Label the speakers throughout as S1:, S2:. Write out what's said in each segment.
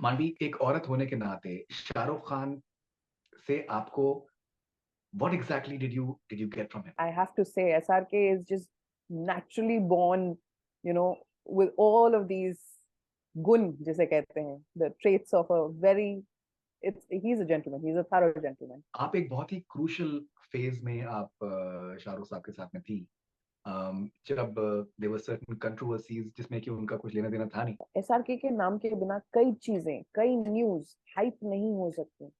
S1: मानवी एक औरत होने के नाते शाहरुख खान से आपको what exactly did you get from him?
S2: I have to say, SRK is just naturally born, with all of these gun, जिसे कहते हैं, the traits of a very, he's a gentleman, he's a thorough gentleman.
S1: आप एक बहुत ही crucial phase में आप शाहरुख साहब के साथ में थी जब there were certain controversies जिसमें कि उनका कुछ लेना देना था नहीं.
S2: SRK के नाम के बिना कई चीजें, कई न्यूज हाइप नहीं हो सकती,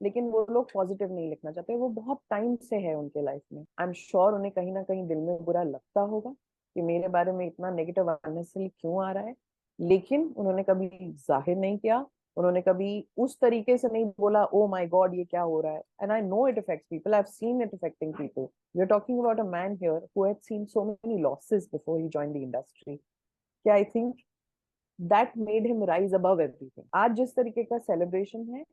S2: लेकिन वो लोग पॉजिटिव नहीं लिखना चाहते. वो बहुत टाइम से है उनके लाइफ में. आई एम श्योर उन्हें कहीं ना कहीं दिल में बुरा लगता होगा कि मेरे बारे में इतना नेगेटिव अननेसेसरी क्यों आ रहा है, लेकिन उन्होंने कभी जाहिर नहीं किया. उन्होंने कभी उस तरीके से नहीं बोला, ओ माय गॉड ये क्या हो रहा है. And I know it affects people, I have seen it affecting people. We are talking about a man here who had seen so many losses before he joined the industry. क्या I think that made him rise above everything. आज जिस तरीके का celebration है,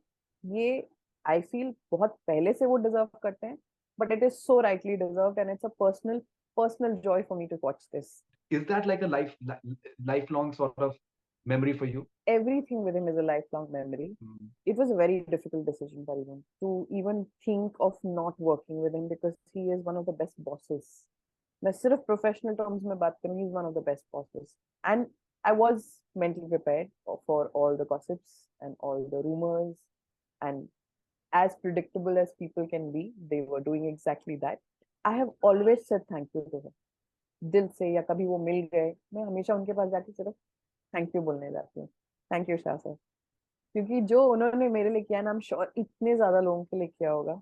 S2: ये I feel बहुत पहले से वो डिजर्व करते हैं, but it is so rightly deserved and it's a personal joy for me to watch this.
S1: Is that like a lifelong sort of memory for you?
S2: Everything with him is a lifelong memory. It was a very difficult decision for him to even think of not working with him because he is one of the best bosses. मैं सिर्फ professional terms में बात करूँ, he is one of the best bosses. And I was mentally prepared for all the gossips and all the rumors, and as predictable as people can be, they were doing exactly that. I have always said thank you to him. दिल से या कभी वो मिल गए, मैं हमेशा उनके पास जाके सिर्फ थैंक यू बोलने जाती हूँ. थैंक यू शाह सर, क्योंकि जो उन्होंने मेरे लिए किया ना, आई एम श्योर इतने ज्यादा लोगों के लिए किया होगा.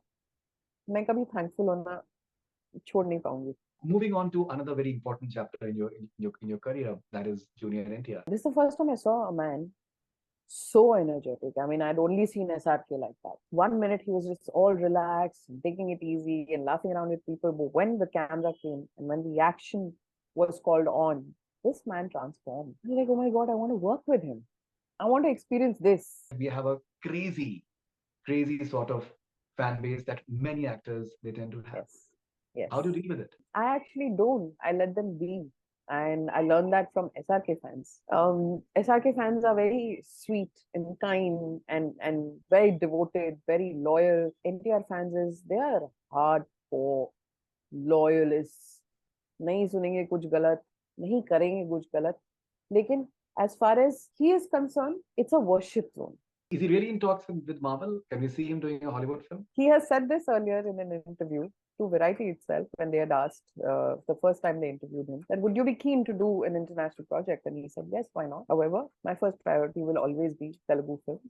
S2: मैं कभी थैंकफुल होना छोड़ नहीं पाऊंगी.
S1: Moving on to another very important chapter in your career, that is Junior NTR.
S2: This is the first time I saw a man so energetic. I mean, I'd only seen SRK like that. 1 minute he was just all relaxed and taking it easy and laughing around with people. But when the camera came and when the action was called on, this man transformed. I was like, oh my God, I want to work with him. I want to experience this.
S1: We have a crazy sort of fan base that many actors they tend to have.
S2: Yes. Yes.
S1: How do you deal with it?
S2: I actually don't. I let them be. And I learned that from SRK fans. SRK fans are very sweet and kind and very devoted, very loyal. NTR fans they are hardcore loyalists. नहीं सुनेंगे कुछ गलत, नहीं करेंगे कुछ गलत. लेकिन as far as he is concerned, it's a worship zone.
S1: Is he really in talks with Marvel? Can we see him doing a Hollywood film?
S2: He has said this earlier in an interview to Variety itself when they had asked the first time they interviewed him that would you be keen to do an international project, and he said yes, why not. However, my first priority will always be Telugu films.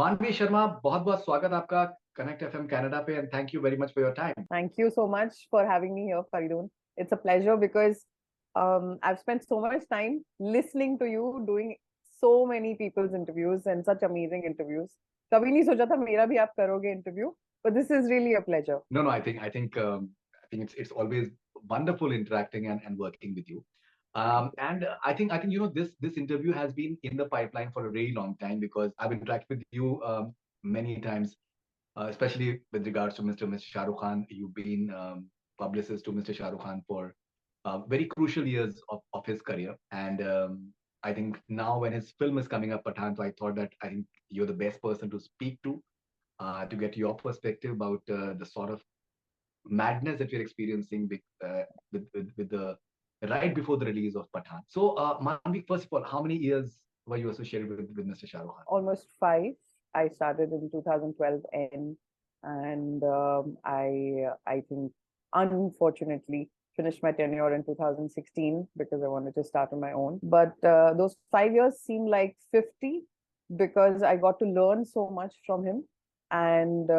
S1: मानवी शर्मा, बहुत-बहुत स्वागत आपका connect FM Canada पे, and thank you very much for your time.
S2: Thank you so much for having me here, Faridoon. It's a pleasure because I've spent so much time listening to you doing so many people's interviews and such amazing interviews. कभी नहीं सोचा था मेरा भी आप करोगे interview, but this is really a pleasure.
S1: No, I think it's always wonderful interacting and working with you. And I think this interview has been in the pipeline for a very long time because I've interacted with you many times, especially with regards to Mr. Shah Rukh Khan. You've been publicist to Mr. Shah Rukh Khan for very crucial years of his career, and I think now when his film is coming up, Pathaan, so I thought that I think you're the best person to speak to get your perspective about the sort of madness that we're experiencing with the right before the release of Pathaan. So, Manvi, first of all, how many years were you associated with Mr. Shah Rukh Khan?
S2: Almost 5. I started in 2012 end, and I think unfortunately finished my tenure in 2016 because I wanted to start on my own. But those 5 years seem like 50 because I got to learn so much from him, and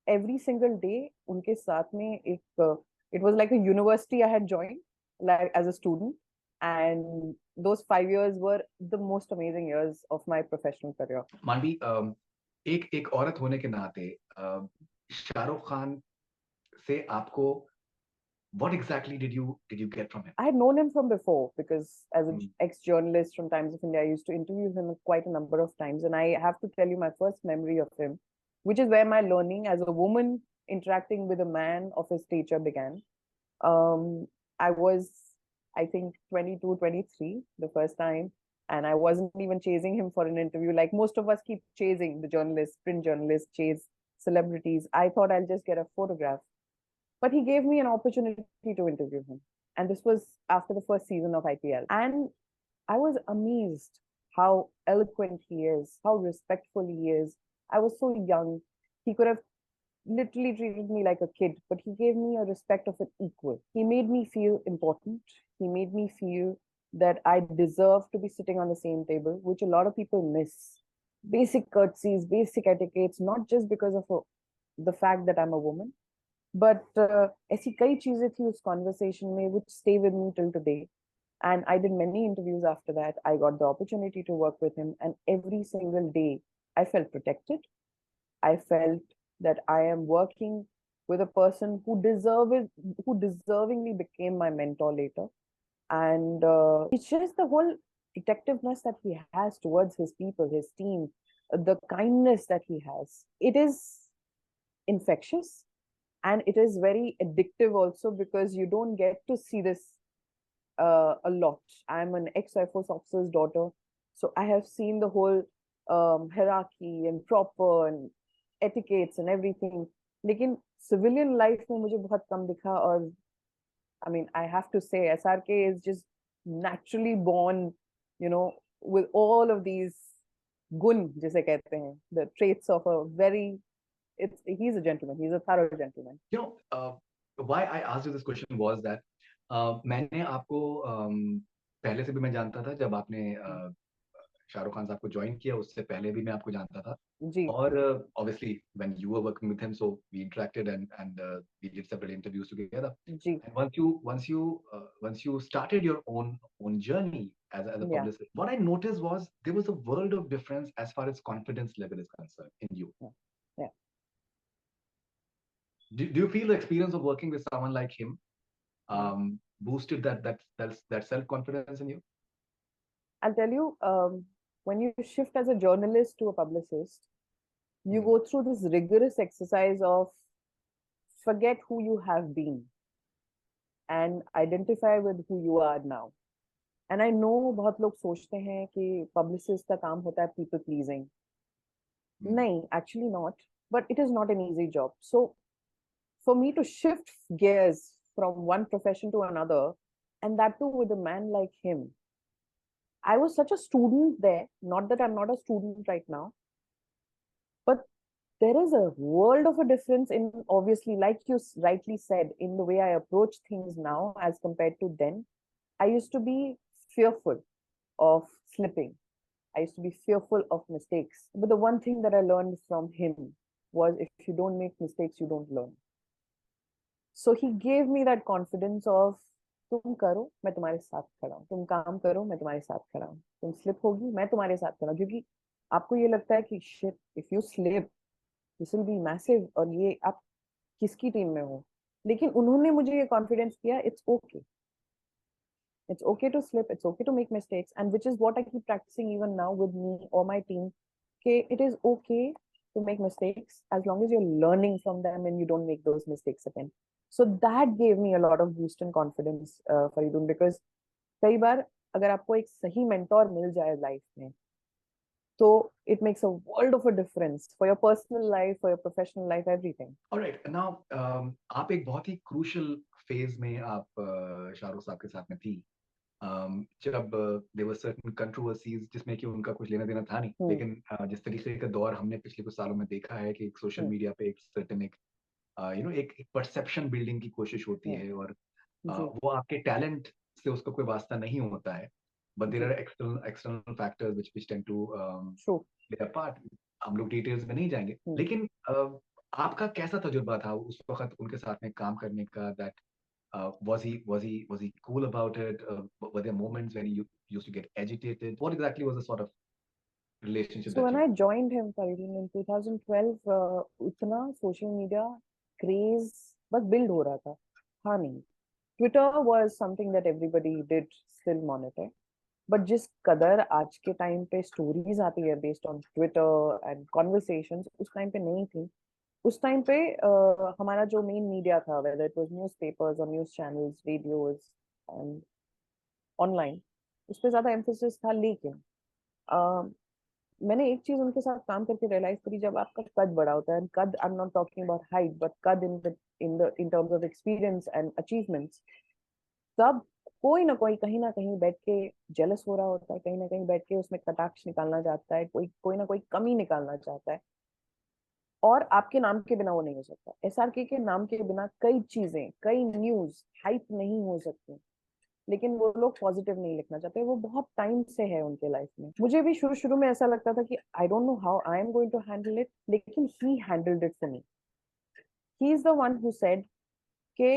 S2: every single day unke saath mein it was like a university I had joined like as a student, and those 5 years were the most amazing years of my professional career.
S1: Manvi, एक औरत होने के नाते शाहरुख खान से आपको what exactly did you get from him?
S2: I had known him from before because as an ex-journalist from Times of India, I used to interview him quite a number of times. And I have to tell you my first memory of him, which is where my learning as a woman interacting with a man of his stature began. I was, I think, 22, 23 the first time. And I wasn't even chasing him for an interview. Like most of us keep chasing the journalists, print journalists, chase celebrities. I thought I'll just get a photograph. But he gave me an opportunity to interview him. And this was after the first season of IPL. And I was amazed how eloquent he is, how respectful he is. I was so young. He could have literally treated me like a kid, but he gave me a respect of an equal. He made me feel important. He made me feel that I deserve to be sitting on the same table, which a lot of people miss. Basic courtesies, basic etiquettes, not just because of the fact that I'm a woman, but ऐसी कई चीजें थी उस conversation में which stay with me till today. And I did many interviews after that. I got the opportunity to work with him, and every single day I felt protected. I felt that I am working with a person who deservingly became my mentor later. And it's just the whole protectiveness that he has towards his people, his team, the kindness that he has. It is infectious, and it is very addictive also, because you don't get to see this a lot. I'm an ex-Air Force officer's daughter, so I have seen the whole hierarchy and proper and etiquettes and everything. लेकिन civilian life में मुझे बहुत कम दिखा. और I mean, I have to say, SRK is just naturally born, you know, with all of these gun, जिसे कहते हैं, the traits of a very, he's a gentleman. He's a thorough gentleman.
S1: You know, why I asked you this question was that मैंने आपको पहले से भी मैं जानता था. जब आपने शाहरुख खान साहब को ज्वाइन किया, उससे पहले भी मैं आपको जानता था.
S2: जी.
S1: और obviously when you were working with him, so we interacted and we did several interviews together.
S2: Ji.
S1: And once you started your own journey as a
S2: Yeah.
S1: publicist, what I noticed was there was a world of difference as far as confidence level is concerned in you.
S2: Yeah.
S1: Do you feel the experience of working with someone like him boosted that self-confidence in you?
S2: I'll tell you, when you shift as a journalist to a publicist, you go through this rigorous exercise of forget who you have been and identify with who you are now. And I know बहुत लोग सोचते हैं कि publicist का काम होता है people pleasing. नहीं, actually not. But it is not an easy job. So for me to shift gears from one profession to another, and that too with a man like him, I was such a student there. Not that I'm not a student right now, but there is a world of a difference in, obviously, like you rightly said, in the way I approach things now as compared to then. I used to be fearful of slipping. I used to be fearful of mistakes. But the one thing that I learned from him was, if you don't make mistakes, you don't learn. So he gave me that confidence of, तुम करो मैं तुम्हारे साथ खड़ा हूँ, तुम काम करो मैं तुम्हारे साथ खड़ा हूँ, तुम स्लिप होगी मैं तुम्हारे साथ खड़ा हूँ. क्योंकि आपको ये लगता है कि shit, if you slip this will be massive, और ये आप किसकी टीम में हो. लेकिन उन्होंने मुझे ये कॉन्फिडेंस किया, it's okay to slip, it's okay to make mistakes, and which is what I keep practicing even now with me or my team. Okay, it is okay to make mistakes as long as you're learning from them and you don't make those mistakes again. So that gave me a lot of boost and confidence, Faridoon, because कई बार अगर आपको एक सही mentor मिल जाए life में, तो it makes a world of a difference for your personal life, for your professional life, everything.
S1: All right, now आप एक बहुत ही crucial phase में आप शाहरुख साहब के साथ में थी. जब there were certain controversies जिसमें कि उनका कुछ लेना देना था नहीं, लेकिन जिस तरीके का दौर हमने पिछले कुछ सालों में देखा है कि एक सोशल मीडिया पे एक certain एक एक परसेप्शन बिल्डिंग की कोशिश होती है, और वो आपके टैलेंट से उसका कोई वास्ता नहीं होता है, but there are external factors which tend to play a part. हम लोग डिटेल्स में नहीं जाएंगे, लेकिन आपका कैसा तजुर्बा था उस वक्त उनके साथ में काम करने का? That was he cool about it? Were there moments when you used to get agitated? What exactly was the sort of relationship
S2: So
S1: that
S2: when
S1: you
S2: I joined him, Faridoon, in 2012, उतना social media craze बस build हो रहा था नहीं. Twitter was something that everybody did still monitor, but जिस कदर आज के टाइम पे stories आती है based on Twitter and conversations, उस टाइम पे नहीं थी. उस टाइम पे हमारा जो मेन मीडिया था, वेदर इट वाज न्यूज़पेपर्स और news channels, radios and online, उस पर ज्यादा एम्फोसिस था। लेकिन अ, मैंने एक चीज उनके साथ काम करके रियलाइज करी, जब आपका कद बड़ा होता है, कद, I am not talking about height, but कद in terms of experience and achievements, तब कोई ना कोई कहीं ना कहीं बैठ के जेलस हो रहा होता है, कहीं ना कहीं बैठ के उसमें कटाक्ष निकालना चाहता है, कोई कोई ना कोई कमी निकालना चाहता है। और आपके नाम के बिना वो नहीं हो सकता। एसआरके के नाम के बिना कई चीजें, कई न्यूज हाइप नहीं हो सकती। लेकिन वो लोग पॉजिटिव नहीं लिखना चाहते, वो बहुत टाइम से है उनके लाइफ में। मुझे भी शुरू शुरू में ऐसा लगता था कि I don't know how I am going to handle it, लेकिन he handled it for me. He is the one who said के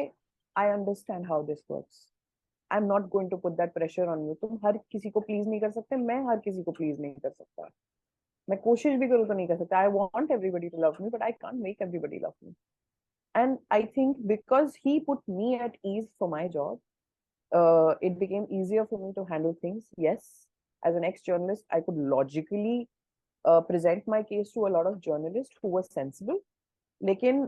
S2: I understand how this works, I am not going to put that pressure on you. तुम हर किसी को please नहीं कर सकते, मैं हर किसी को प्लीज नहीं कर सकता। मैं कोशिश भी करूँ तो नहीं कर सकता। I want everybody to love me, but I can't make everybody love me. And I think because he put me at ease for my job, it became easier for me to handle things. Yes, as an ex-journalist, I could logically present my case to a lot of journalists who were sensible. लेकिन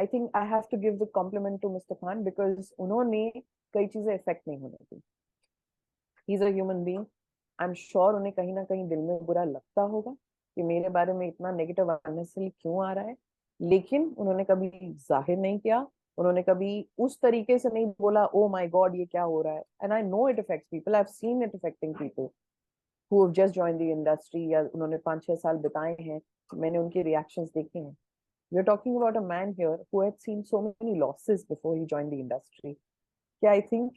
S2: I think I have to give the compliment to Mr. Khan because उन्होंने कई चीजें effect नहीं होने दी। He is a human being. I am sure उन्हें कहीं ना कहीं दिल में बुरा लगता होगा कि मेरे बारे में इतना नेगेटिव अननेसेसरी क्यों आ रहा है, लेकिन उन्होंने कभी जाहिर नहीं किया। उन्होंने कभी उस तरीके से नहीं बोला, ओ माय गॉड ये क्या हो रहा है। And I know it affects people, I have seen it affecting people who have just joined the industry, या उन्होंने 5-6 साल बिताए हैं। मैंने उनके रिएक्शंस देखे हैं। We are talking about a man here who had seen so many losses before he joined the industry. क्या I think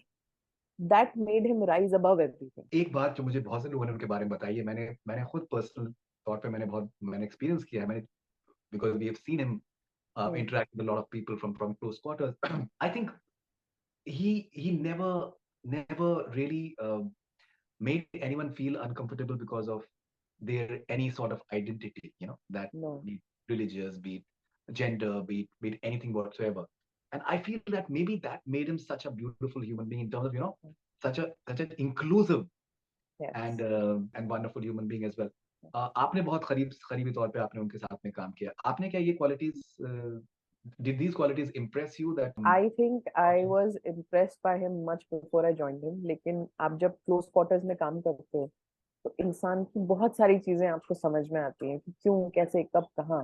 S2: that made him rise above everything.
S1: एक बात जो मुझे बहुत से लोगों ने उनके बारे में बताई है, मैंने मैंने खुद पर्सनल तौर पे मैंने एक्सपीरियंस किया है, मैंने because we have seen him interact with a lot of people from close quarters. I think he never really made anyone feel uncomfortable because of their any sort of identity, that
S2: No.
S1: be it religious, be it gender, be it anything whatsoever. And I feel that maybe that made him such a beautiful human being in terms of such an inclusive
S2: Yes.
S1: and wonderful human being as well. आपने बहुत करीबी तौर पे आपने उनके साथ में काम किया, आपने क्या ये qualities did these qualities impress you that
S2: I think I was impressed by him much before I joined him. लेकिन आप जब क्लोज क्वार्टर्स में काम करते हो तो इंसान की बहुत सारी चीजें आपको समझ में आती हैं कि क्यों, कैसे, कब, कहाँ।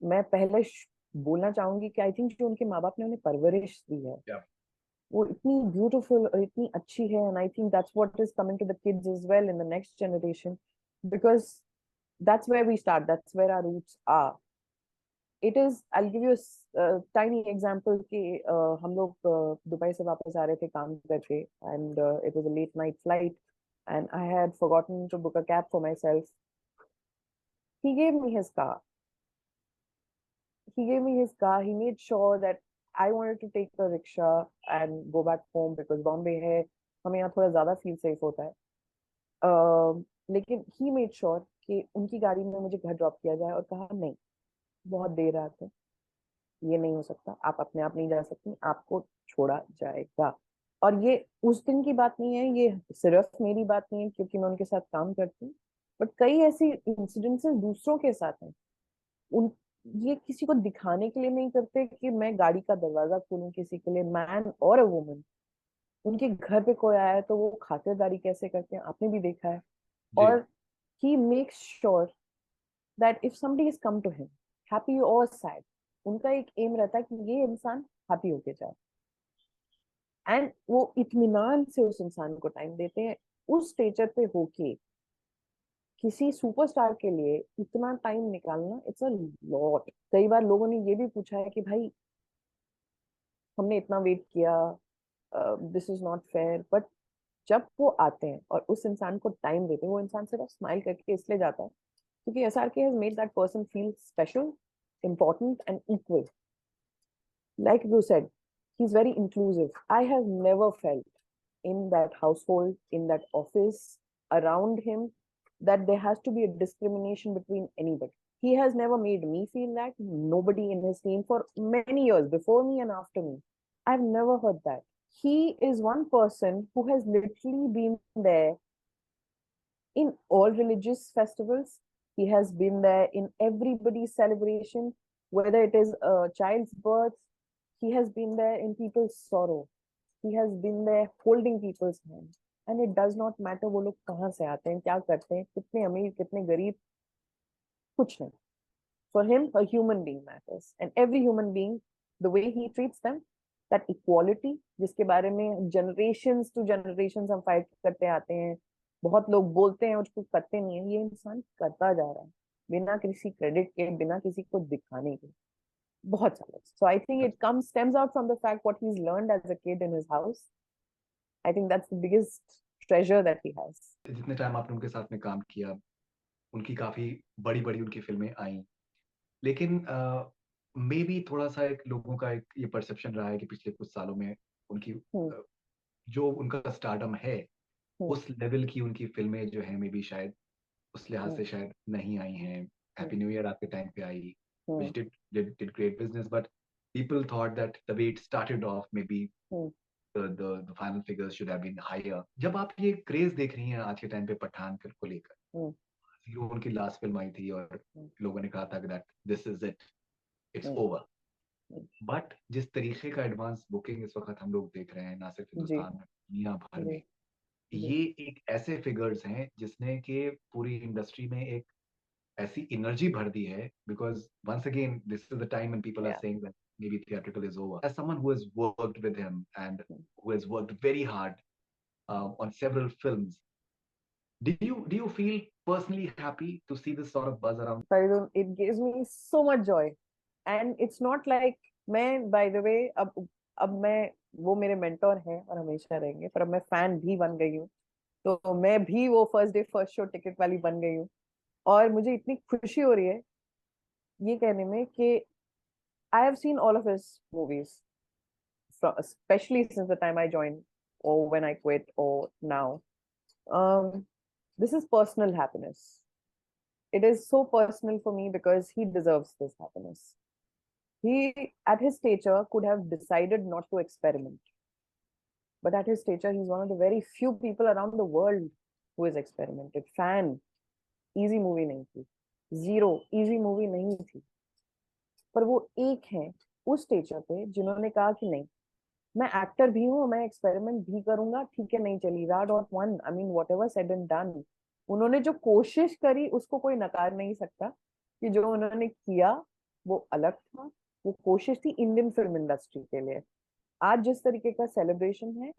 S2: मैं पहले बोलना चाहूंगी कि आई थिंक जो उनके माँ बाप ने उन्हें परवरिश दी है,
S1: yeah,
S2: वो इतनी ब्यूटीफुल और इतनी अच्छी है। And I think that's what is coming to the kids as well in the next generation, because that's where we start, that's where our roots are. It is, I give you tiny example कि हम लोग Dubai से वापस आ रहे थे काम करके, and it was a late night flight and I had forgotten to book a cab for myself. He gave me his car, he gave me his car, he made sure that I wanted to take a rickshaw and go back home because Bombay है, हमें यहाँ थोड़ा ज्यादा feel safe होता है। लेकिन he made sure कि उनकी गाड़ी में मुझे घर ड्रॉप किया जाए, और कहा नहीं, बहुत देर रात है, ये नहीं हो सकता, आप अपने आप नहीं जा सकती, आपको छोड़ा जाएगा। और ये उस दिन की बात नहीं है, ये सिर्फ मेरी बात नहीं है क्योंकि मैं उनके साथ काम करती हूँ, बट कई ऐसी इंसिडेंसेस दूसरों के साथ हैं। उन ये किसी को दिखाने के लिए नहीं करते कि मैं गाड़ी का दरवाजा खोलूं किसी के लिए, मैन और अ वुमन। उनके घर पे कोई आया है तो वो खातिरदारी कैसे करते हैं आपने भी देखा है।
S1: जी,
S2: और he makes sure that if somebody is come to him happy और सैड, उनका एक एम रहता है कि ये इंसान हैप्पी होके जाए। एंड वो इत्मीनान से उस इंसान को टाइम देते हैं। उस स्टेचर पे होके किसी सुपरस्टार के लिए इतना टाइम निकालना, इट्स अ लॉट। कई बार लोगों ने ये भी पूछा है कि भाई हमने इतना वेट किया, this is not fair, but जब वो आते हैं और उस इंसान को टाइम देते हैं, वो इंसान सिर्फ स्माइल करके इसलिए जाता है क्योंकि SRK has made that person feel special, important and equal. Like you said, he's very inclusive. I have never felt in that household, in that office, around him, that there has to be a discrimination between anybody. He has never made me feel that. Nobody in his team for many years, before me and after me. I've never heard that. He is one person who has literally been there in all religious festivals. He has been there in everybody's celebration, whether it is a child's birth. He has been there in people's sorrow. He has been there holding people's hand. And it does not matter वो लोग कहाँ से आते हैं, क्या करते हैं, कितने अमीर, कितने गरीब, कुछ नहीं. For him, a human being matters. And every human being, the way he treats them, that equality, जिसके बारे में generations to generations हम fight करते आते हैं, बहुत लोग बोलते हैं और उसको करते नहीं है, ये इंसान करता जा रहा है बिना किसी क्रेडिट के, बिना किसी को दिखाने के, बहुत सालों. So I think it stems out from the fact what he's learned as a kid in his house. I think that's the biggest treasure that he has.
S1: जितने टाइम आपने उनके साथ में काम किया, उनकी काफी बड़ी बड़ी उनकी फिल्में आई, लेकिन मे बी थोड़ा सा एक लोगों का एक ये परसेप्शन रहा है कि पिछले कुछ सालों में उनकी जो उनका स्टारडम है, उस लेवल की उनकी फिल्में जो है मे बी शायद उस लिहाज से शायद नहीं आई हैं. हैप्पी न्यू ईयर आपके टाइम पे आई, which did great business, but people thought that the way it started off, maybe the final figures should have been higher. जब आप ये क्रेज देख रही हैं आज के टाइम पे पठान को लेकर, जीरो उनकी लास्ट फिल्म आई थी और लोगों ने कहा था कि that this is it, it's over. But जिस तरीके का एडवांस बुकिंग इस वक्त हम लोग देख रहे हैं, ना सिर्फ हिंदुस्तान में, दुनिया भर में, ये एक ऐसे फिगर्स हैं जिसने कि पूरी इंडस्ट्री में एक ऐसी एनर्जी भर दी है. Because once again this is the time when people are saying that maybe theatrical is over. As someone who has worked with him and who has worked very hard on several films, do you feel personally happy to see this sort of buzz around?
S2: Faridun, it gives me so much joy. And it's not like मैं, by the way, अब मैं, वो मेरे mentor हैं और हमेशा रहेंगे, पर अब मैं फैन भी बन गई हूँ. तो मैं भी वो first day first show ticket वाली बन गई हूँ. और मुझे इतनी खुशी हो रही है ये कहने में कि I have seen all of his movies, especially since the time I joined or when I quit or now. This is personal happiness. It is so personal for me because he deserves this happiness. He, at his stature, could have decided not to experiment. But at his stature, he's one of the very few people around the world who has experimented. Fan, easy movie नहीं थी. Zero, easy movie नहीं थी. पर वो एक है उस stretcher पे जिन्होंने कहा कि नहीं, मैं एक्टर भी हूँ, मैं एक्सपेरिमेंट भी करूंगा, ठीक है नहीं चली, राड और one, I mean what ever said and done. उन्होंने जो कोशिश करी उसको कोई नकार नहीं सकता कि जो उन्होंने किया वो अलग था. वो कोशिश थी इंडियन फिल्म इंडस्ट्री के लिए. आज जिस तरीके का सेलिब्रेशन है,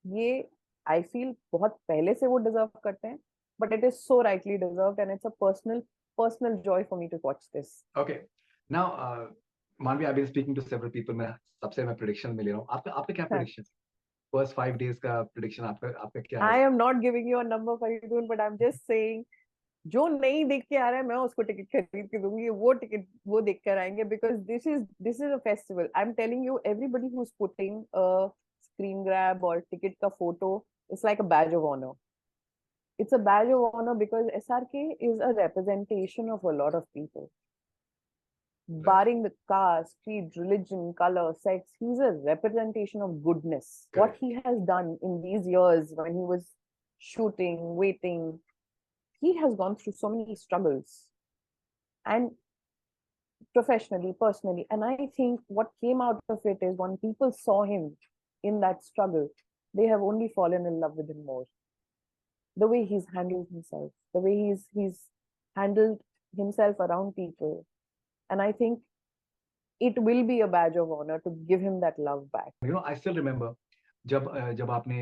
S2: ये आई फील बहुत पहले से वो डिजर्व करते हैं, but it is so rightly deserved and it's a personal joy for me to watch this.
S1: Okay, now Manvi, I been speaking to several people. मैं सबसे मैं प्रेडिक्शन में ले रहा हूँ. आपका आपका क्या प्रेडिक्शन, फर्स्ट 5 days का प्रेडिक्शन आपका आपका क्या है?
S2: I am not giving you a number Faridoon, but I am just saying जो नहीं देख के आ रहा है मैं उसको टिकट खरीद के दूंगी. वो टिकट वो देख कर आएंगे because this is a festival. I am telling you, everybody who is putting a screen grab और टिकट का photo, it's like a badge of honour. It's a badge of honor because SRK is a representation of a lot of people. Right. Barring the caste, creed, religion, color, sex, he's a representation of goodness. Correct. What he has done in these years when he was shooting, waiting, he has gone through so many struggles. And professionally, personally. And I think what came out of it is when people saw him in that struggle, they have only fallen in love with him more. The way he's handled himself, the way he's handled himself around people. And I think it will be a badge of honor to give him that love back.
S1: You know, I still remember जब आपने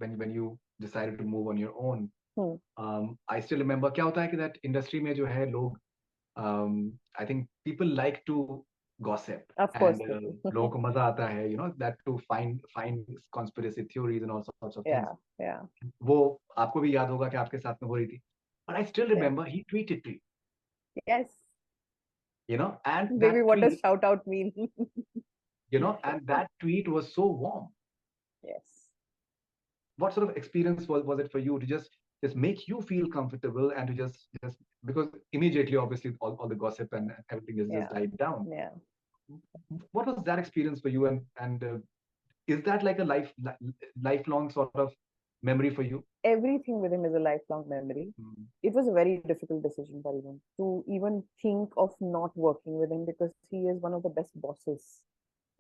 S1: when you decided to move on your own, I still remember क्या होता है कि that industry में जो है लोग, I think people like to gossip.
S2: Of course.
S1: And लोगों को मजा आता है, you know, that to find conspiracy theories and all sorts of things.
S2: Yeah.
S1: वो आपको भी याद होगा कि आपके साथ में हो रही थी. But I still remember he tweeted to you.
S2: Yes.
S1: You know, and
S2: baby, what does shout out mean?
S1: You know, and that tweet was so warm.
S2: Yes.
S1: What sort of experience was it for you to just make you feel comfortable and to just because immediately obviously all the gossip and everything has just died down.
S2: Yeah.
S1: What was that experience for you, and is that like a lifelong sort of memory for you?
S2: Everything with him is a lifelong memory.
S1: Mm.
S2: It was a very difficult decision, Faridoon, to even think of not working with him because he is one of the best bosses.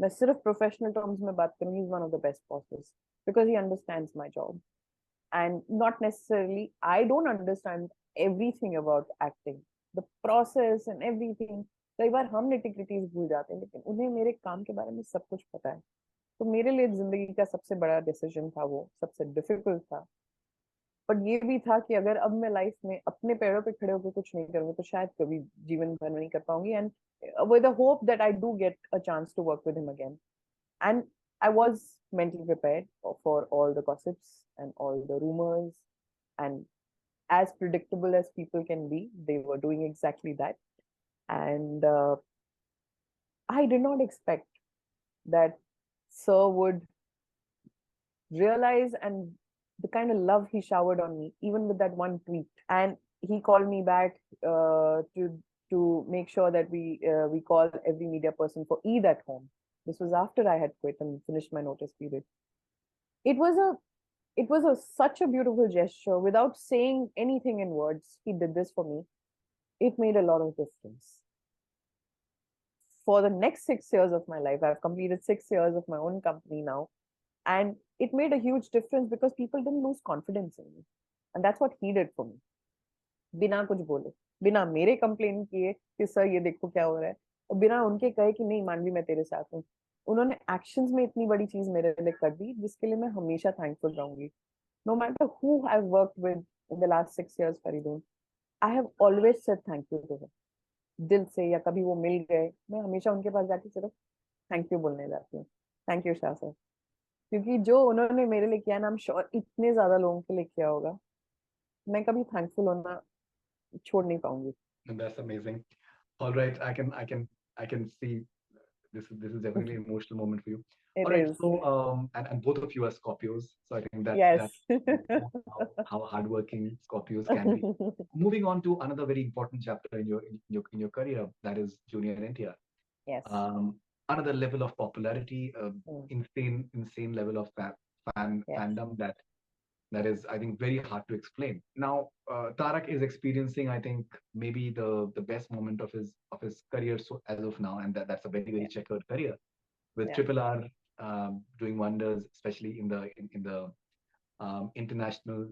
S2: मैं सिर्फ professional terms में बात करूँ, he's one of the best bosses because he understands my job and not necessarily I don't understand everything about acting, the process and everything. कई बार हम nitty-gritties भूल जाते हैं लेकिन उन्हें मेरे काम के बारे में सब कुछ पता है. तो मेरे लिए जिंदगी का सबसे बड़ा डिसीजन था, वो सबसे डिफिकल्ट था. बट ये भी था कि अगर अब मैं लाइफ में अपने पैरों पे खड़े होकर कुछ नहीं करूंगी तो शायद कभी जीवन भर नहीं कर पाऊंगी. And with the hope that I do get a chance to work with him again. And I was mentally prepared for all the gossips and all the rumors. And as predictable as people can be, they were doing exactly that. And I did not expect that Sir would realize and the kind of love he showered on me, even with that one tweet. And he called me back to make sure that we call every media person for Eid at home. This was after I had quit and finished my notice period. It was such a beautiful gesture. Without saying anything in words, he did this for me. It made a lot of difference. For the next 6 years of my life, I've completed 6 years of my own company now. And it made a huge difference because people didn't lose confidence in me. And that's what he did for me. बिना कुछ बोले, बिना मेरे complain किए कि sir ये देखो क्या हो रहा है, और बिना उनके कहे कि नहीं मानवी मैं तेरे साथ हूँ, उन्होंने एक्शंस में इतनी बड़ी चीज मेरे लिए कर दी जिसके लिए मैं हमेशा थैंकफुल रहूंगी. No matter who I have worked with in the last 6 years, Faridoon, I have always said thank you to him. दिल से या कभी वो मिल गए, मैं हमेशा उनके पास जाके सिर्फ थैंक यू बोलने जाती हूँ. थैंक यू शाह सर, क्योंकि जो उन्होंने मेरे लिए किया ना, आई एम श्योर इतने ज्यादा लोगों के लिए किया होगा. मैं कभी थैंकफुल होना छोड़ नहीं पाऊंगी.
S1: That's amazing. All right, I can see this is definitely an emotional moment for you.
S2: It
S1: All right,
S2: is.
S1: so and both of you are Scorpios, so I think that
S2: Yes.
S1: how hardworking Scorpios can be. Moving on to another very important chapter in your career, that is Junior NTR.
S2: Yes.
S1: Another level of popularity,
S2: Mm.
S1: insane level of
S2: Yes.
S1: fandom that is, I think, very hard to explain. Now, Tarak is experiencing, I think, maybe the best moment of his career so as of now, and that's a very
S2: Yeah.
S1: checkered career with
S2: Yeah.
S1: Triple R doing wonders, especially in the international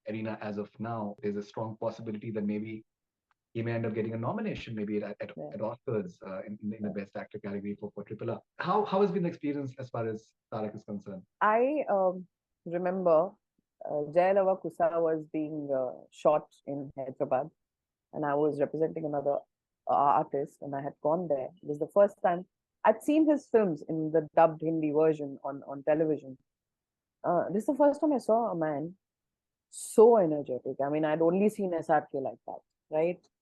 S1: arena as of now. There's a strong possibility that maybe he may end up getting a nomination, maybe
S2: Yeah.
S1: at Oscars in the
S2: Yeah.
S1: Best Actor category for Triple R. How has been the experience as far as Tarak is concerned?
S2: I remember Jayalava Kusa was being shot in Hyderabad, and I was representing another artist, and I had gone there. It was the first time I'd seen his films in the dubbed Hindi version on television. This is the first time I saw a man so energetic. I mean, I'd only seen SRK like that, right?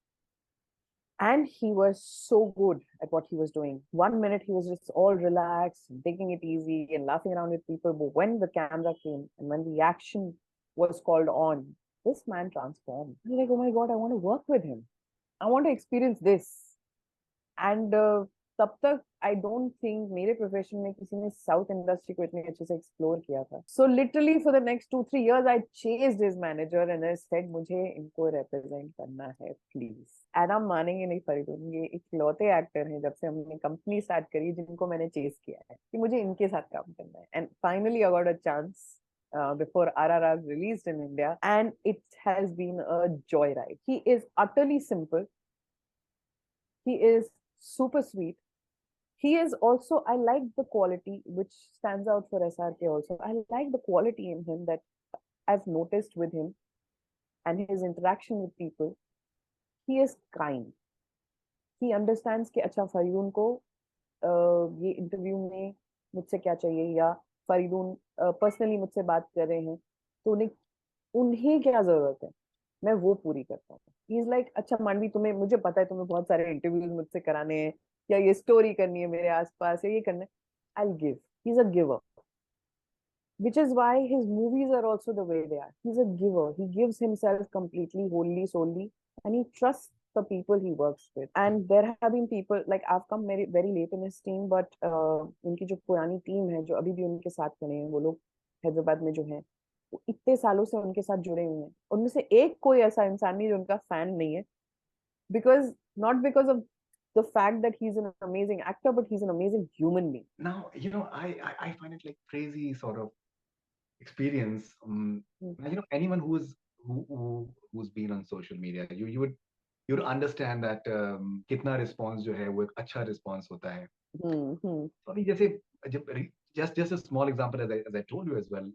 S2: And he was so good at what he was doing. 1 minute he was just all relaxed and taking it easy and laughing around with people. But when the camera came and when the action was called on, this man transformed. You're like, oh my God, I want to work with him. I want to experience this. And तब तक I don't think मेरे profession में किसी ने south industry को इतने अच्छे से एक्सप्लोर किया था. So literally for the next 2-3 years I chased his manager and I said मुझे इनको रिप्रेजेंट करना है प्लीज. एंड आप मानेंगे नहीं फरीदून, ये इकलौते एक्टर हैं जब से हमने कंपनी स्टार्ट करी जिनको मैंने चेज किया है कि मुझे इनके साथ काम करना है. And finally I got a chance before RRR released in India, and it has been a joyride. He is utterly simple. He is super sweet. He is also, I like the quality which stands out for SRK also. I like the quality in him that I've noticed with him and his interaction with people. He is kind. He understands कि अच्छा फरीदून को ये interview में मुझसे क्या चाहिए, या Faridoon personally मुझसे बात कर रहे हैं तो उन्हें उन्हें क्या जरूरत है, मैं वो पूरी करता हूँ. ही इज लाइक अच्छा मानवी, तुम्हें मुझे पता है तुम्हें बहुत सारे इंटरव्यूज मुझसे कराने हैं या ये स्टोरी करनी है मेरे आसपास या ये करना है, I will give. He is a giver, which is why his movies are also the way they are. He's a giver. He gives himself completely, wholly, solely, and he trusts the people he works with. And there have been people like I've come very late in his team, but उनकी जो पुरानी team है जो अभी भी उनके साथ खड़े हैं, वो लोग हैदराबाद में जो हैं, वो इतने सालों से उनके साथ जुड़े हुए हैं, उनमें से एक कोई ऐसा इंसान नहीं जो उनका फैन नहीं है, because not because of the fact that he's an amazing actor, but he's an amazing human being.
S1: Now, I find it like crazy sort of experience.
S2: Mm,
S1: Anyone who's been on social media, you would understand that कितना response जो है वो एक अच्छा response होता है. तो अभी जैसे जब just a small example, as I told you as well,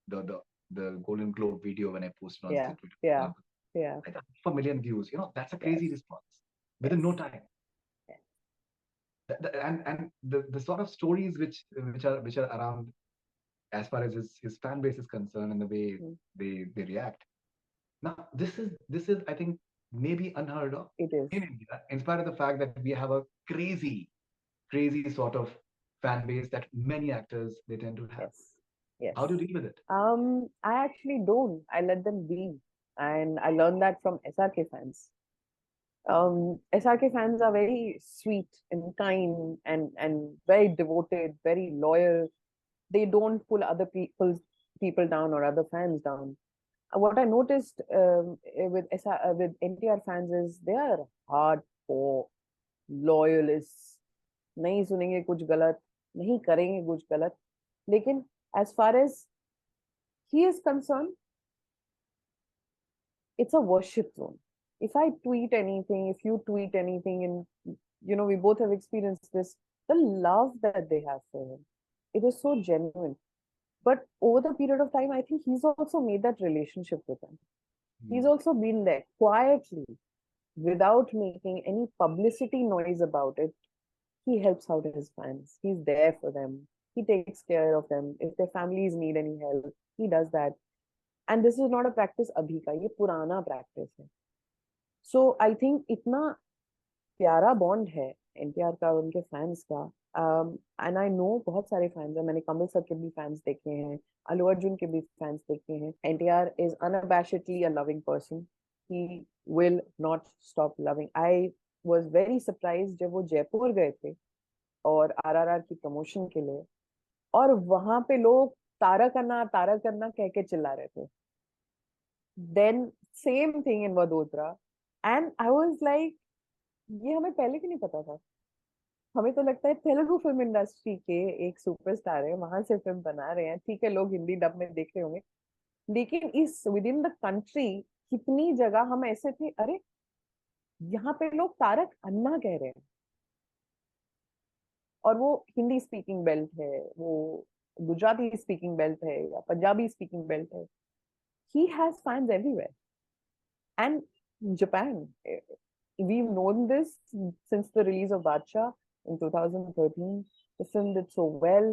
S1: the the the Golden Globe video when I posted on
S2: yeah,
S1: Twitter,
S2: yeah, yeah,
S1: like half a million views. That's a
S2: yes,
S1: crazy response
S2: yes,
S1: within no time.
S2: yes,
S1: And the sort of stories which are around as far as his fan base is concerned and the way
S2: mm,
S1: they react. Now, this is I think maybe unheard of
S2: it is,
S1: in India, in spite of the fact that we have a crazy sort of fan base that many actors they tend to have.
S2: yes, yes.
S1: How do you deal with it?
S2: I actually don't. I let them be, and I learned that from SRK fans. SRK fans are very sweet and kind and very devoted, very loyal. They don't pull other people down or other fans down. What I noticed with NTR fans is they are hardcore loyalists. नहीं सुनेंगे कुछ गलत, नहीं करेंगे कुछ गलत. लेकिन as far as he is concerned, it's a worship zone. If I tweet anything, if you tweet anything, and we both have experienced this, the love that they have for him, it is so genuine. But over the period of time, I think he's also made that relationship with them. He's also been there quietly, without making any publicity noise about it. He helps out his fans. He's there for them. He takes care of them. If their families need any help, he does that. And this is not a practice abhi ka, ye purana practice hai. So I think इतना प्यारा bond है एनटीआर का और उनके fans का. And I no बहुत सारे fans हैं. मैंने कमल सर के भी फैंस देखे हैं, अल्लू अर्जुन के भी फैंस देखे हैं. NTR is unabashedly a loving person. He will not stop loving. I was very surprised जब वो जयपुर गए थे और आरआरआर की प्रमोशन के लिए, और वहां पे लोग तारक अन्ना कह के चिल्ला रहे थे. Then same thing in Vadodara, and I was like ये हमें पहले भी नहीं पता था. हमें तो लगता है तेलुगु फिल्म इंडस्ट्री के एक सुपरस्टार है, वहां से फिल्म बना रहे हैं, ठीक है लोग हिंदी डब में देख रहे होंगे, लेकिन इस विद इन द कंट्री कितनी जगह हम ऐसे थे, अरे यहाँ पे लोग तारक अन्ना कह रहे हैं, और वो हिंदी स्पीकिंग बेल्ट है, वो गुजराती स्पीकिंग बेल्ट है या पंजाबी स्पीकिंग बेल्ट है. He has fans everywhere. And Japan, we've known this since the release of Badshah in 2013. The film did so well.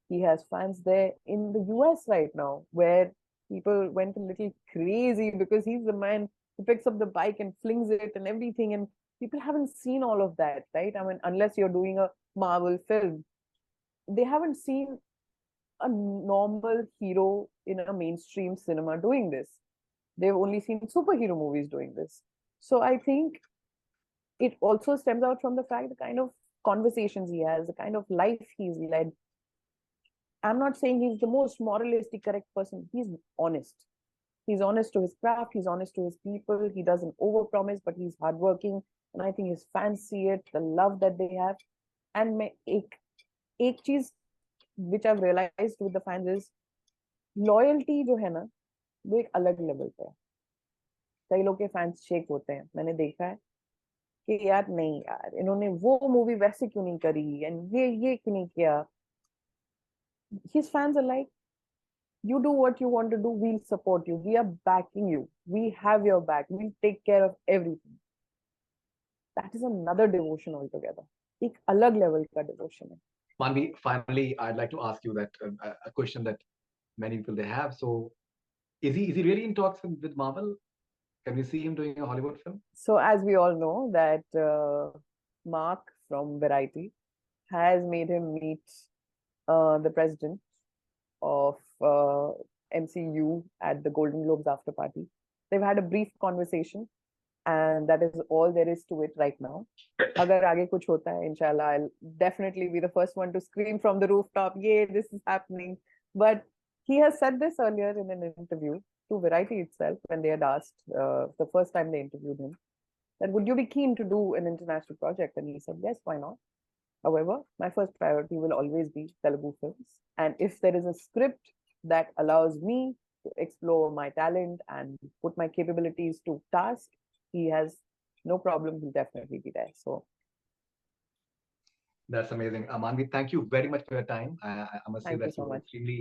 S2: He has fans there. In the US right now, where people went a little crazy because he's the man who picks up the bike and flings it and everything. And people haven't seen all of that, right? I mean, unless you're doing a Marvel film, they haven't seen a normal hero in a mainstream cinema doing this. They've only seen superhero movies doing this. So I think it also stems out from the fact the kind of conversations he has, the kind of life he's led. I'm not saying he's the most moralistic correct person. He's honest. He's honest to his craft. He's honest to his people. He doesn't overpromise, but he's hardworking. And I think his fans see it, the love that they have. And एक चीज which I've realized with the fans is loyalty जो है ना, वो एक अलग level पे है. कई लोग के फैंस शेक होते हैं, मैंने देखा है कि यार नहीं यार इन्होंने वो मूवी वैसे क्यों नहीं करी एंड ये क्यों नहीं किया. His fans are like, you do what you want to do, we'll support you, we are backing you, we have your back, we'll take care of everything. That is another devotion altogether. एक अलग level का devotion है.
S1: Manvi, finally, I'd like to ask you that a question that many people they have. So, is he really in talks with Marvel? Can we see him doing a Hollywood film?
S2: So as we all know that Mark from Variety has made him meet the president of MCU at the Golden Globes after party. They've had a brief conversation, and that is all there is to it right now. Agar aage kuch hota hai, inshallah, I'll definitely be the first one to scream from the rooftop, "Yeah, this is happening." But He has said this earlier in an interview to Variety itself when they had asked the first time they interviewed him that would you be keen to do an international project? And he said, yes, why not? However, my first priority will always be Telugu films. And if there is a script that allows me to explore my talent and put my capabilities to task, he has no problem. He'll definitely be there. So
S1: That's amazing. Manvi, thank you very much for your time. I must say
S2: thank you
S1: that you
S2: so
S1: were
S2: much.
S1: extremely,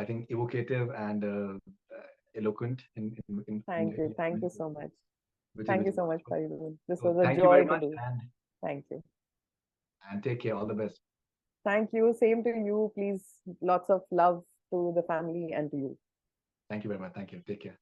S1: I think, evocative and eloquent in
S2: Thank you.
S1: your
S2: Thank you
S1: points,
S2: so much.
S1: which is
S2: Thank you so much,
S1: wonderful.
S2: Faridoon. This
S1: So
S2: was a
S1: thank you very
S2: joy to
S1: much,
S2: do. Thank you.
S1: and take care. All the best.
S2: Thank you. Same to you. Please, lots of love to the family and to you.
S1: Thank you very much. Thank you. Take care.